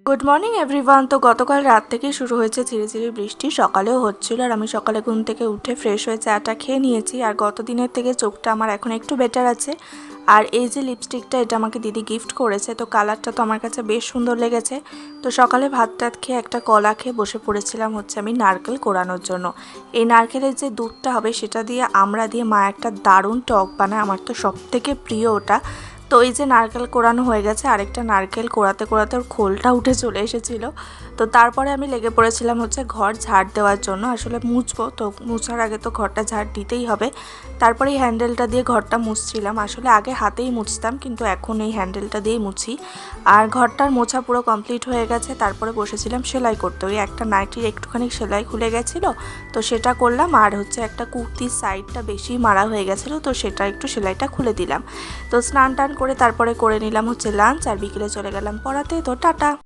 Good morning everyone. তো গতকাল রাত থেকেই শুরু হয়েছে ঝিরিঝিরি বৃষ্টি, সকালেও হচ্ছিল। আর আমি সকালে ঘুম থেকে উঠে ফ্রেশ হয়ে চাটা খেয়ে নিয়েছি। আর গত দিনের থেকে চোখটা আমার এখন একটু বেটার আছে। আর এই যে লিপস্টিকটা, এটা আমাকে দিদি গিফট করেছে, তো কালারটা তো আমার কাছে বেশ সুন্দর লেগেছে। তো সকালে ভাত টাত খেয়ে একটা কলা খেয়ে বসে পড়েছিলাম হচ্ছে আমি নারকেল কোড়ানোর জন্য। এই নারকেলের যে দুধটা হবে সেটা দিয়ে আমরা দিয়ে মা একটা দারুণ টক বানায়, আমার তো সব থেকে প্রিয় ওটা। তো এই যে নারকেল কোড়ানো হয়ে গেছে, আরেকটা নারকেল কোড়াতে কোড়াতে ওর খোলটা উঠে চলে এসেছিলো। তো তারপরে আমি লেগে পড়েছিলাম হচ্ছে ঘর ঝাড় দেওয়ার জন্য। আসলে মুছবো, তো মুছার আগে তো ঘরটা ঝাড় দিতেই হবে। তারপরে এই হ্যান্ডেলটা দিয়ে ঘরটা মুছছিলাম। আসলে আগে হাতেই মুছতাম, কিন্তু এখন এই হ্যান্ডেলটা দিয়েই মুছি। আর ঘরটার মোছা পুরো কমপ্লিট হয়ে গেছে। তারপরে বসেছিলাম সেলাই করতে। ওই একটা নাইটির একটুখানি সেলাই খুলে গেছিলো, তো সেটা করলাম। আর হচ্ছে একটা কুর্তির সাইডটা বেশি মারা হয়ে গেছিলো, তো সেটা একটু সেলাইটা খুলে দিলাম। তো স্নান টান করে তারপরে করে নিলাম হচ্ছে লাঞ্চ, আর বিকেলে চলে গেলাম পড়াতে। তো টাটা।